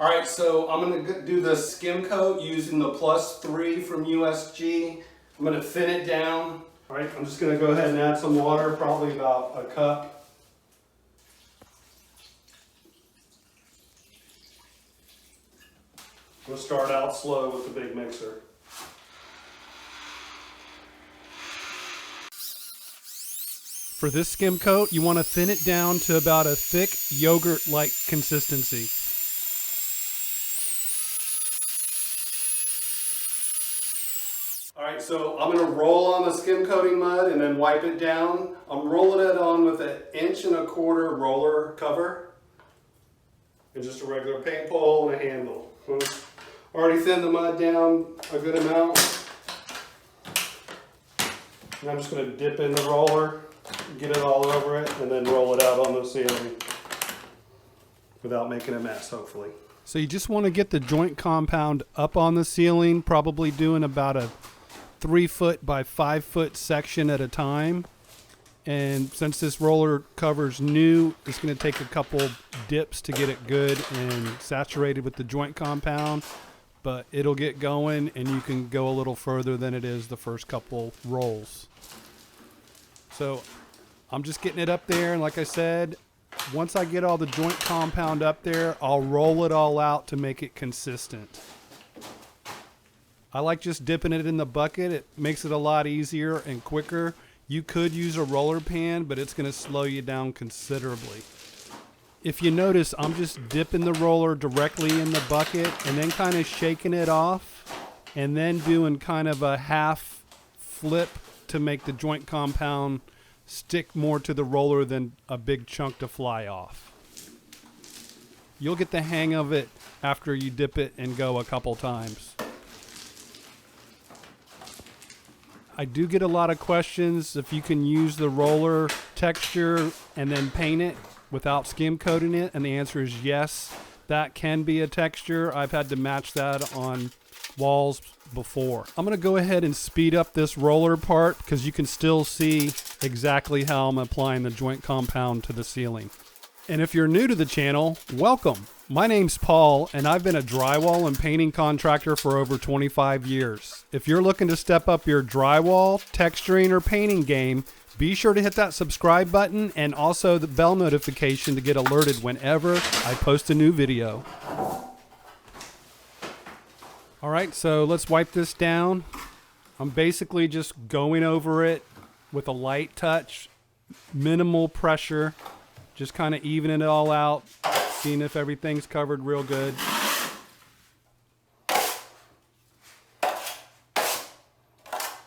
All right, so I'm gonna do the skim coat using the +3 from USG. I'm gonna thin it down. All right, I'm just gonna go ahead and add some water, probably about a cup. We'll start out slow with the big mixer. For this skim coat, you want to thin it down to about a thick yogurt-like consistency. All right, so I'm going to roll on the skim coating mud and then wipe it down. I'm rolling it on with an 1¼ inch roller cover and just a regular paint pole and a handle. Already thinned the mud down a good amount. And I'm just going to dip in the roller, get it all over it, and then roll it out on the ceiling without making a mess, hopefully. So you just want to get the joint compound up on the ceiling, probably doing about a 3 foot by 5 foot section at a time. And since this roller cover's new, it's going to take a couple dips to get it good and saturated with the joint compound. But it'll get going and you can go a little further than it is the first couple rolls. So I'm just getting it up there, and like I said, once I get all the joint compound up there, I'll roll it all out to make it consistent. I like just dipping it in the bucket. It makes it a lot easier and quicker. You could use a roller pan, but it's going to slow you down considerably. If you notice, I'm just dipping the roller directly in the bucket and then kind of shaking it off and then doing kind of a half flip to make the joint compound stick more to the roller than a big chunk to fly off. You'll get the hang of it after you dip it and go a couple times. I do get a lot of questions if you can use the roller texture and then paint it without skim coating it, and the answer is yes, that can be a texture. I've had to match that on walls before. I'm going to go ahead and speed up this roller part because you can still see exactly how I'm applying the joint compound to the ceiling. And if you're new to the channel, welcome. My name's Paul, and I've been a drywall and painting contractor for over 25 years. If you're looking to step up your drywall, texturing, or painting game, be sure to hit that subscribe button and also the bell notification to get alerted whenever I post a new video. All right, so let's wipe this down. I'm basically just going over it with a light touch, minimal pressure, just kind of evening it all out, seeing if everything's covered real good.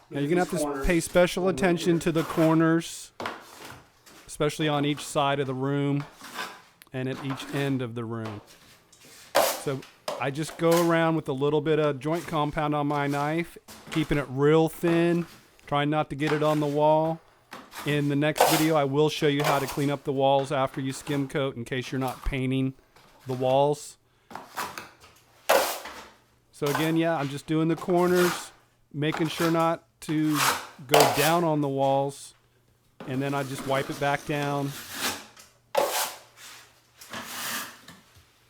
Now you're going to have to pay special attention to the corners, especially on each side of the room and at each end of the room. So I just go around with a little bit of joint compound on my knife, keeping it real thin, trying not to get it on the wall. In the next video, I will show you how to clean up the walls after you skim coat in case you're not painting the walls. So again, yeah, I'm just doing the corners, making sure not to go down on the walls, and then I just wipe it back down.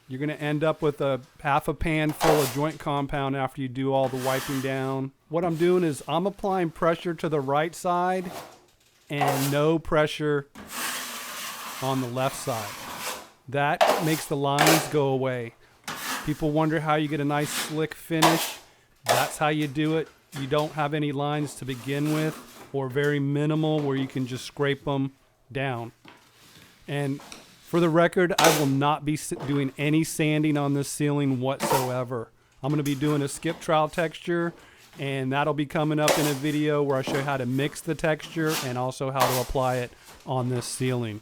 You're going to end up with a half a pan full of joint compound after you do all the wiping down. What I'm doing is I'm applying pressure to the right side and no pressure on the left side. That makes the lines go away. People wonder how you get a nice slick finish. That's how you do it. You don't have any lines to begin with, or very minimal where you can just scrape them down. And for the record, I will not be doing any sanding on this ceiling whatsoever. I'm going to be doing a skip trowel texture, and that'll be coming up in a video where I show you how to mix the texture and also how to apply it on this ceiling.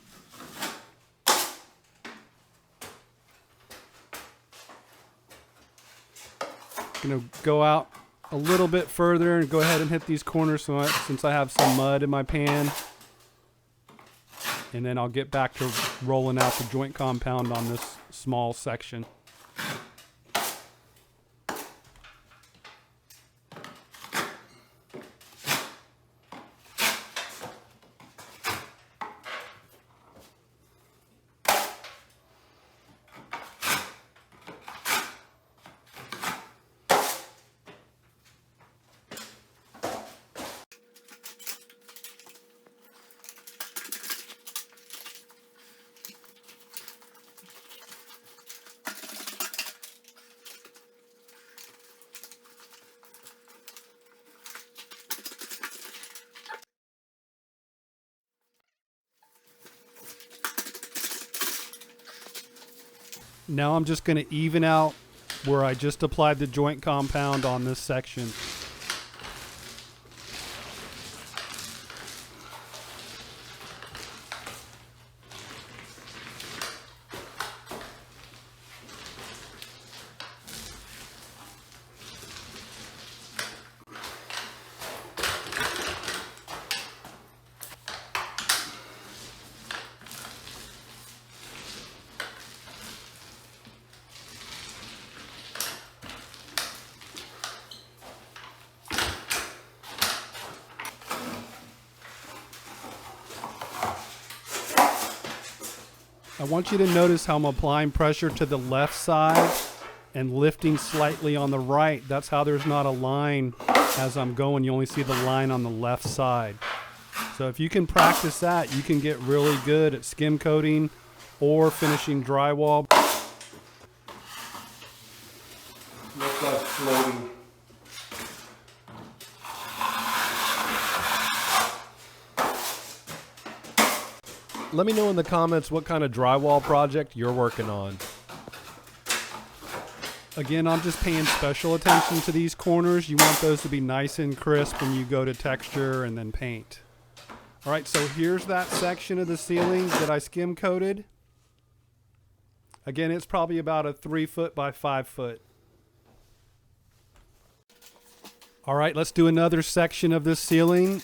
I'm going to go out a little bit further and go ahead and hit these corners since I have some mud in my pan. And then I'll get back to rolling out the joint compound on this small section. Now I'm just going to even out where I just applied the joint compound on this section. I want you to notice how I'm applying pressure to the left side and lifting slightly on the right. That's how there's not a line as I'm going. You only see the line on the left side. So if you can practice that, you can get really good at skim coating or finishing drywall. Looks like floating. Let me know in the comments what kind of drywall project you're working on. Again, I'm just paying special attention to these corners. You want those to be nice and crisp when you go to texture and then paint. All right, so here's that section of the ceiling that I skim coated. Again, it's probably about a 3 foot by 5 foot. All right, let's do another section of this ceiling.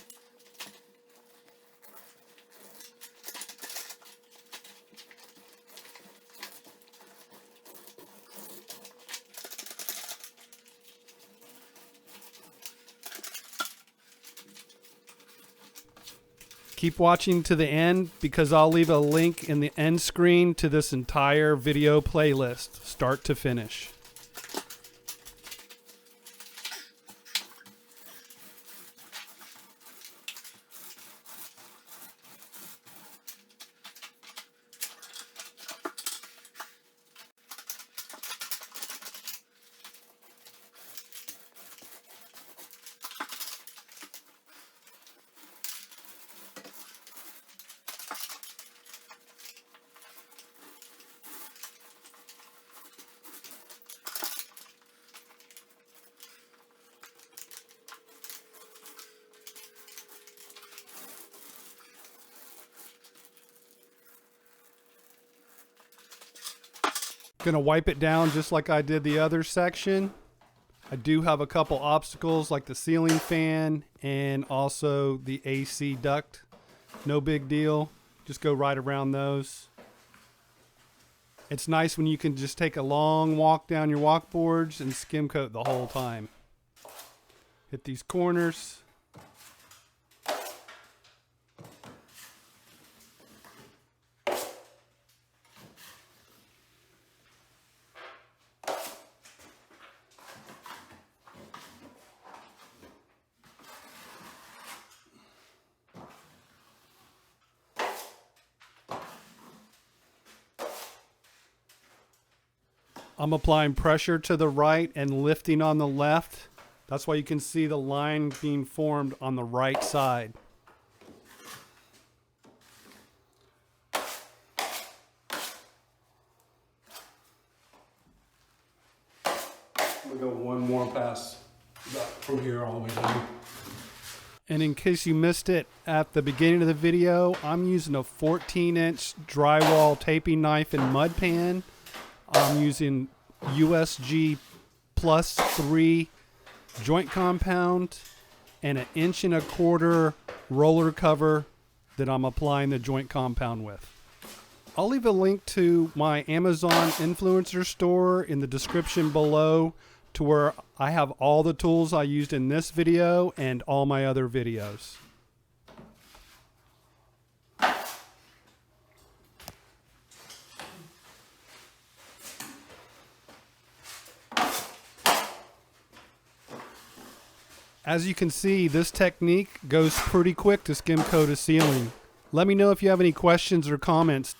Keep watching to the end because I'll leave a link in the end screen to this entire video playlist, start to finish. Gonna wipe it down just like I did the other section. I do have a couple obstacles like the ceiling fan and also the AC duct. No big deal. Just go right around those. It's nice when you can just take a long walk down your walkboards and skim coat the whole time. Hit these corners. I'm applying pressure to the right and lifting on the left. That's why you can see the line being formed on the right side. We'll go one more pass from here all the way down. And in case you missed it at the beginning of the video, I'm using a 14-inch drywall taping knife and mud pan. I'm using USG +3 joint compound and 1.25 inch roller cover that I'm applying the joint compound with. I'll leave a link to my Amazon influencer store in the description below to where I have all the tools I used in this video and all my other videos. As you can see, this technique goes pretty quick to skim coat a ceiling. Let me know if you have any questions or comments.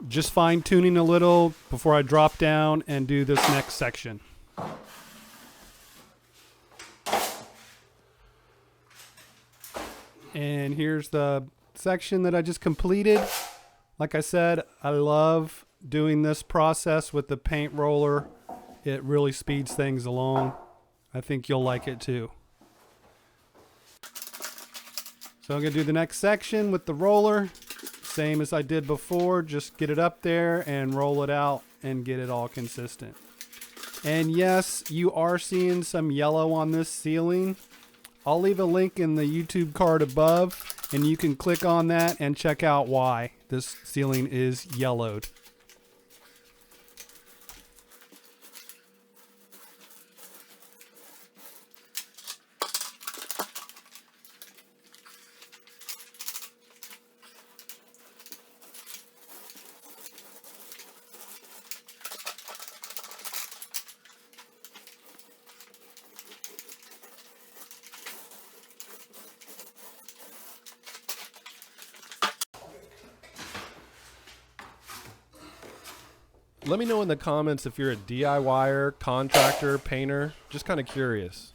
Just fine tuning a little before I drop down and do this next section. And here's the section that I just completed. Like I said, I love doing this process with the paint roller. It really speeds things along. I think you'll like it too. So I'm going to do the next section with the roller. Same as I did before, just get it up there and roll it out and get it all consistent. And yes, you are seeing some yellow on this ceiling. I'll leave a link in the YouTube card above, and you can click on that and check out why this ceiling is yellowed. Let me know in the comments if you're a DIYer, contractor, painter. Just kind of curious.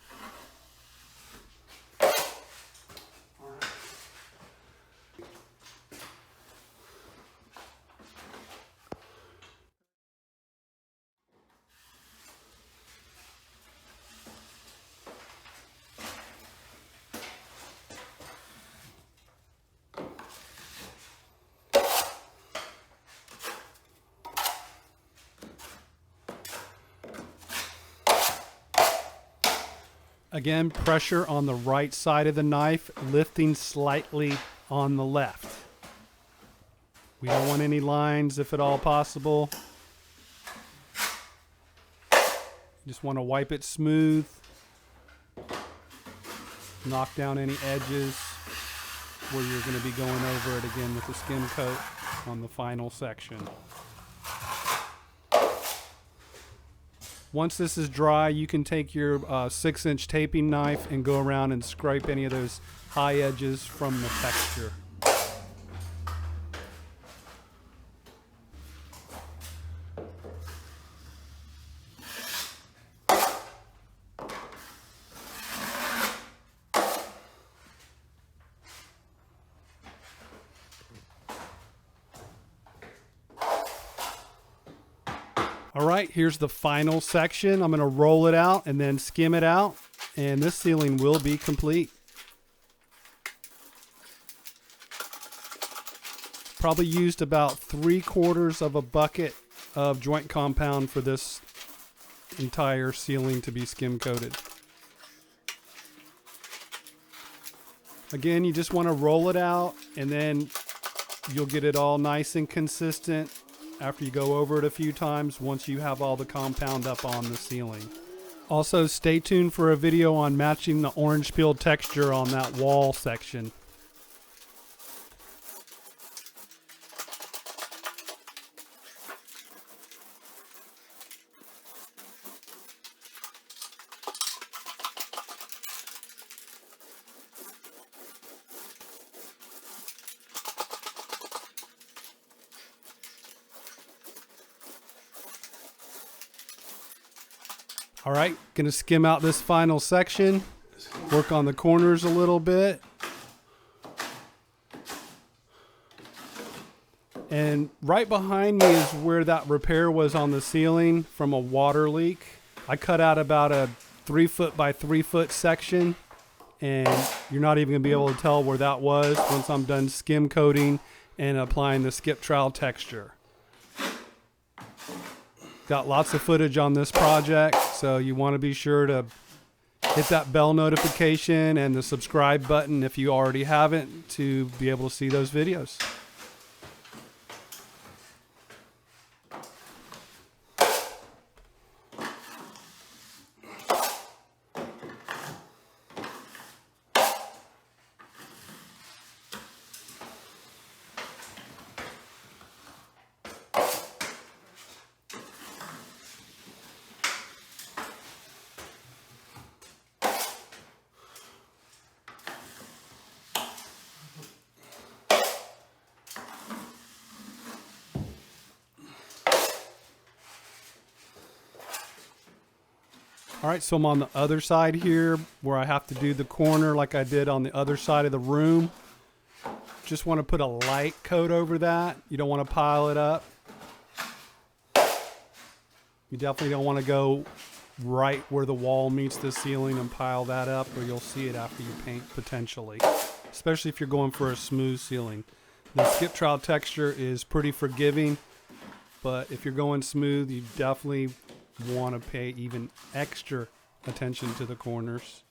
Again, pressure on the right side of the knife, lifting slightly on the left. We don't want any lines if at all possible. Just want to wipe it smooth. Knock down any edges where you're going to be going over it again with the skim coat on the final section. Once this is dry, you can take your 6-inch taping knife and go around and scrape any of those high edges from the texture. All right, here's the final section. I'm going to roll it out and then skim it out, and this ceiling will be complete. Probably used about 3/4 of a bucket of joint compound for this entire ceiling to be skim coated. Again, you just want to roll it out, and then you'll get it all nice and consistent after you go over it a few times once you have all the compound up on the ceiling. Also, stay tuned for a video on matching the orange peel texture on that wall section. All right, gonna skim out this final section, work on the corners a little bit. And right behind me is where that repair was on the ceiling from a water leak. I cut out about a 3 foot by 3 foot section, and you're not even gonna be able to tell where that was once I'm done skim coating and applying the skip trowel texture. Got lots of footage on this project, so you want to be sure to hit that bell notification and the subscribe button if you already haven't to be able to see those videos. All right, so I'm on the other side here where I have to do the corner like I did on the other side of the room. Just want to put a light coat over that. You don't want to pile it up. You definitely don't want to go right where the wall meets the ceiling and pile that up, or you'll see it after you paint potentially, especially if you're going for a smooth ceiling. The skip trowel texture is pretty forgiving, but if you're going smooth, you definitely want to pay even extra attention to the corners.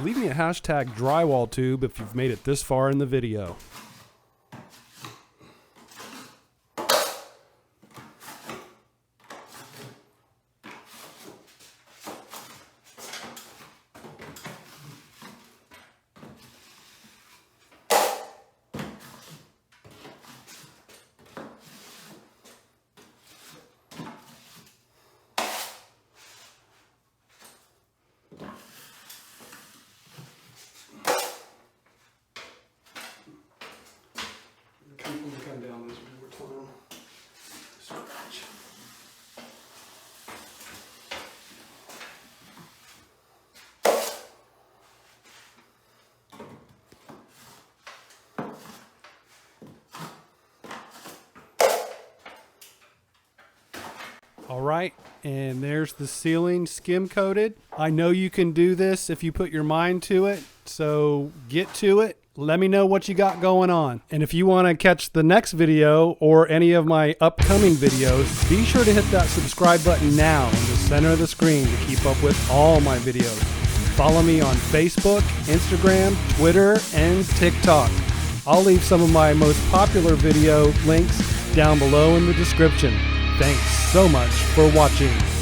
Leave me a hashtag drywall tube if you've made it this far in the video. Come down this one more time. Scratch. All right, and there's the ceiling skim coated. I know you can do this if you put your mind to it, so get to it. Let me know what you got going on. And if you want to catch the next video or any of my upcoming videos, be sure to hit that subscribe button now in the center of the screen to keep up with all my videos. Follow me on Facebook, Instagram, Twitter, and TikTok. I'll leave some of my most popular video links down below in the description. Thanks so much for watching.